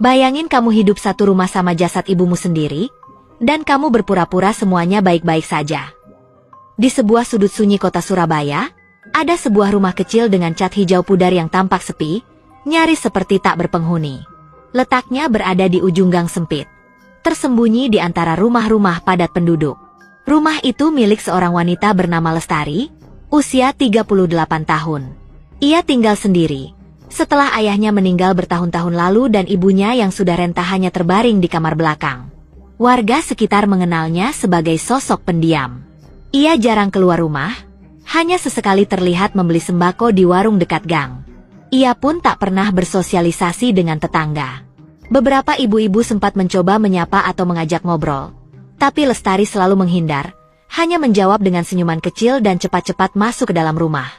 Bayangin kamu hidup satu rumah sama jasad ibumu sendiri, dan kamu berpura-pura semuanya baik-baik saja. Di sebuah sudut sunyi kota Surabaya, ada sebuah rumah kecil dengan cat hijau pudar yang tampak sepi, nyaris seperti tak berpenghuni. Letaknya berada di ujung gang sempit, tersembunyi di antara rumah-rumah padat penduduk. Rumah itu milik seorang wanita bernama Lestari, usia 38 tahun. Ia tinggal sendiri, setelah ayahnya meninggal bertahun-tahun lalu dan ibunya yang sudah renta hanya terbaring di kamar belakang. Warga sekitar mengenalnya sebagai sosok pendiam. Ia jarang keluar rumah, hanya sesekali terlihat membeli sembako di warung dekat gang. Ia pun tak pernah bersosialisasi dengan tetangga. Beberapa ibu-ibu sempat mencoba menyapa atau mengajak ngobrol, tapi Lestari selalu menghindar, hanya menjawab dengan senyuman kecil dan cepat-cepat masuk ke dalam rumah.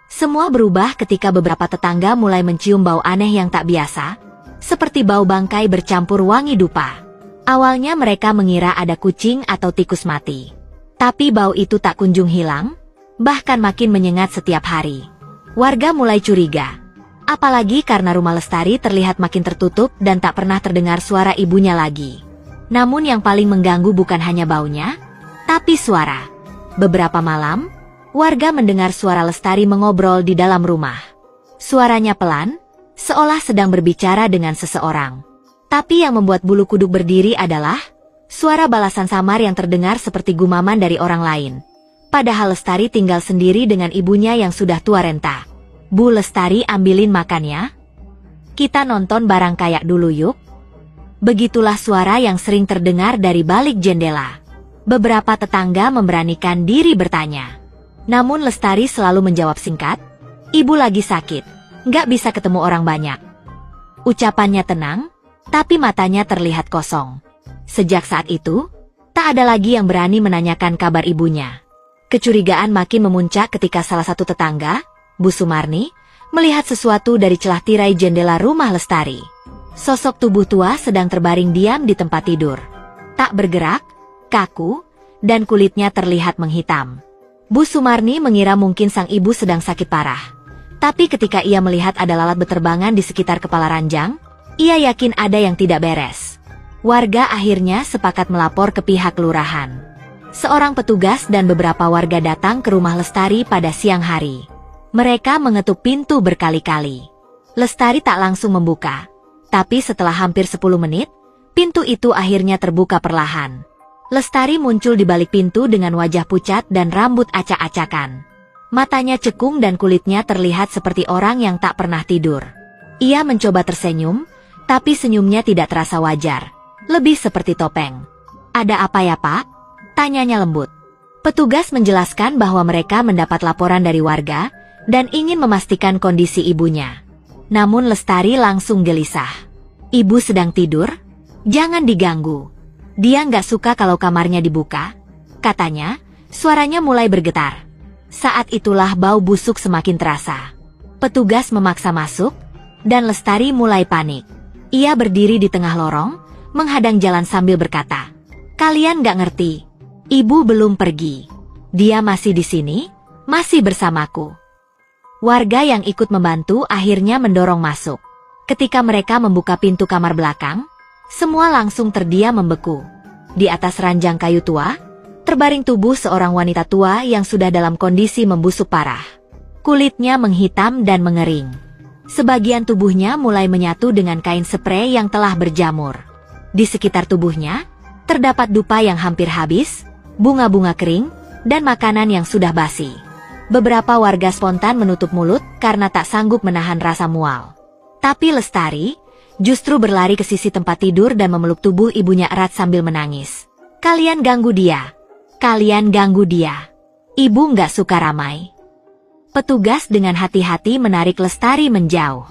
Semua berubah ketika beberapa tetangga mulai mencium bau aneh yang tak biasa, seperti bau bangkai bercampur wangi dupa. Awalnya mereka mengira ada kucing atau tikus mati. Tapi bau itu tak kunjung hilang, bahkan makin menyengat setiap hari. Warga mulai curiga, apalagi karena rumah Lestari terlihat makin tertutup dan tak pernah terdengar suara ibunya lagi. Namun yang paling mengganggu bukan hanya baunya, tapi suara. Beberapa malam, warga mendengar suara Lestari mengobrol di dalam rumah. Suaranya pelan, seolah sedang berbicara dengan seseorang. Tapi yang membuat bulu kuduk berdiri adalah suara balasan samar yang terdengar seperti gumaman dari orang lain. Padahal Lestari tinggal sendiri dengan ibunya yang sudah tua renta. "Bu Lestari, ambilin makannya. Kita nonton barang kayak dulu yuk." Begitulah suara yang sering terdengar dari balik jendela. Beberapa tetangga memberanikan diri bertanya. Namun Lestari selalu menjawab singkat, "Ibu lagi sakit, nggak bisa ketemu orang banyak." Ucapannya tenang, tapi matanya terlihat kosong. Sejak saat itu, tak ada lagi yang berani menanyakan kabar ibunya. Kecurigaan makin memuncak ketika salah satu tetangga, Bu Sumarni, melihat sesuatu dari celah tirai jendela rumah Lestari. Sosok tubuh tua sedang terbaring diam di tempat tidur. Tak bergerak, kaku, dan kulitnya terlihat menghitam. Bu Sumarni mengira mungkin sang ibu sedang sakit parah. Tapi ketika ia melihat ada lalat beterbangan di sekitar kepala ranjang, ia yakin ada yang tidak beres. Warga akhirnya sepakat melapor ke pihak kelurahan. Seorang petugas dan beberapa warga datang ke rumah Lestari pada siang hari. Mereka mengetuk pintu berkali-kali. Lestari tak langsung membuka. Tapi setelah hampir 10 menit, pintu itu akhirnya terbuka perlahan. Lestari muncul di balik pintu dengan wajah pucat dan rambut acak-acakan. Matanya cekung dan kulitnya terlihat seperti orang yang tak pernah tidur. Ia mencoba tersenyum, tapi senyumnya tidak terasa wajar. Lebih seperti topeng. "Ada apa ya, Pak?" tanyanya lembut. Petugas menjelaskan bahwa mereka mendapat laporan dari warga dan ingin memastikan kondisi ibunya. Namun Lestari langsung gelisah. "Ibu sedang tidur? Jangan diganggu. Dia nggak suka kalau kamarnya dibuka," katanya. Suaranya mulai bergetar. Saat itulah bau busuk semakin terasa. Petugas memaksa masuk, dan Lestari mulai panik. Ia berdiri di tengah lorong, menghadang jalan sambil berkata, "Kalian nggak ngerti. Ibu belum pergi. Dia masih di sini, masih bersamaku." Warga yang ikut membantu akhirnya mendorong masuk. Ketika mereka membuka pintu kamar belakang, semua langsung terdiam membeku. Di atas ranjang kayu tua, terbaring tubuh seorang wanita tua yang sudah dalam kondisi membusuk parah. Kulitnya menghitam dan mengering. Sebagian tubuhnya mulai menyatu dengan kain sprei yang telah berjamur. Di sekitar tubuhnya, terdapat dupa yang hampir habis, bunga-bunga kering, dan makanan yang sudah basi. Beberapa warga spontan menutup mulut karena tak sanggup menahan rasa mual. Tapi Lestari justru berlari ke sisi tempat tidur dan memeluk tubuh ibunya erat sambil menangis. "Kalian ganggu dia. Kalian ganggu dia. Ibu nggak suka ramai." Petugas dengan hati-hati menarik Lestari menjauh.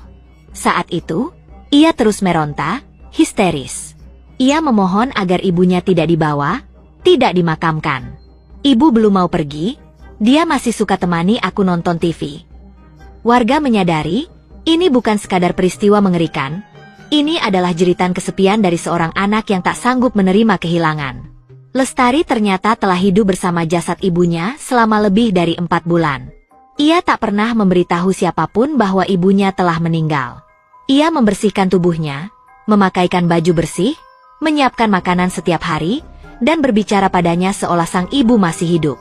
Saat itu, ia terus meronta, histeris. Ia memohon agar ibunya tidak dibawa, tidak dimakamkan. "Ibu belum mau pergi, dia masih suka temani aku nonton TV." Warga menyadari, ini bukan sekadar peristiwa mengerikan. Ini adalah jeritan kesepian dari seorang anak yang tak sanggup menerima kehilangan. Lestari ternyata telah hidup bersama jasad ibunya selama lebih dari 4 bulan. Ia tak pernah memberitahu siapapun bahwa ibunya telah meninggal. Ia membersihkan tubuhnya, memakaikan baju bersih, menyiapkan makanan setiap hari, dan berbicara padanya seolah sang ibu masih hidup.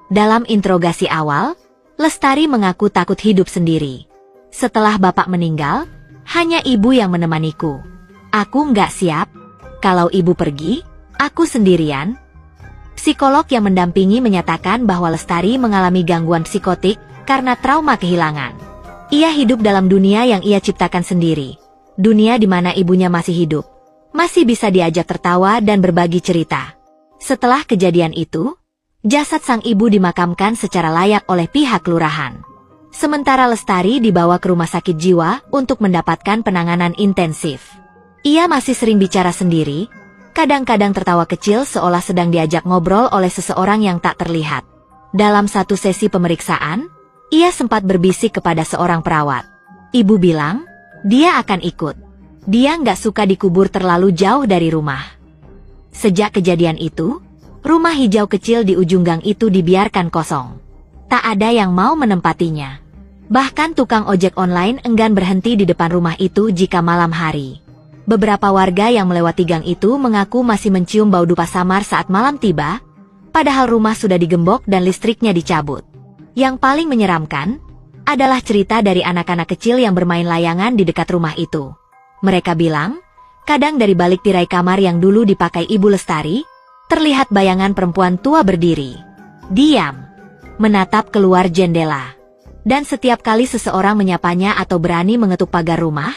Dalam interogasi awal, Lestari mengaku takut hidup sendiri. Setelah bapak meninggal, hanya ibu yang menemaniku. Aku nggak siap. Kalau ibu pergi, aku sendirian. Psikolog yang mendampingi menyatakan bahwa Lestari mengalami gangguan psikotik karena trauma kehilangan. Ia hidup dalam dunia yang ia ciptakan sendiri. Dunia di mana ibunya masih hidup, masih bisa diajak tertawa dan berbagi cerita. Setelah kejadian itu, jasad sang ibu dimakamkan secara layak oleh pihak kelurahan. Sementara Lestari dibawa ke rumah sakit jiwa untuk mendapatkan penanganan intensif. Ia masih sering bicara sendiri, kadang-kadang tertawa kecil seolah sedang diajak ngobrol oleh seseorang yang tak terlihat. Dalam satu sesi pemeriksaan, ia sempat berbisik kepada seorang perawat. Ibu bilang, dia akan ikut. Dia nggak suka dikubur terlalu jauh dari rumah. Sejak kejadian itu, rumah hijau kecil di ujung gang itu dibiarkan kosong. Tak ada yang mau menempatinya. Bahkan tukang ojek online enggan berhenti di depan rumah itu jika malam hari. Beberapa warga yang melewati gang itu mengaku masih mencium bau dupa samar saat malam tiba, padahal rumah sudah digembok dan listriknya dicabut. Yang paling menyeramkan adalah cerita dari anak-anak kecil yang bermain layangan di dekat rumah itu. Mereka bilang, kadang dari balik tirai kamar yang dulu dipakai Ibu Lestari, terlihat bayangan perempuan tua berdiri, diam, menatap keluar jendela. Dan setiap kali seseorang menyapanya atau berani mengetuk pagar rumah,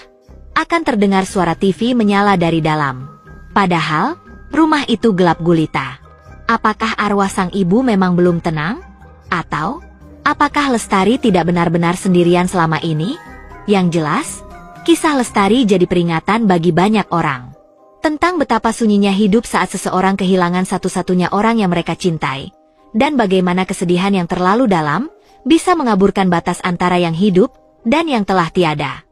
akan terdengar suara TV menyala dari dalam. Padahal, rumah itu gelap gulita. Apakah arwah sang ibu memang belum tenang? Atau apakah Lestari tidak benar-benar sendirian selama ini? Yang jelas, kisah Lestari jadi peringatan bagi banyak orang tentang betapa sunyinya hidup saat seseorang kehilangan satu-satunya orang yang mereka cintai, dan bagaimana kesedihan yang terlalu dalam bisa mengaburkan batas antara yang hidup dan yang telah tiada.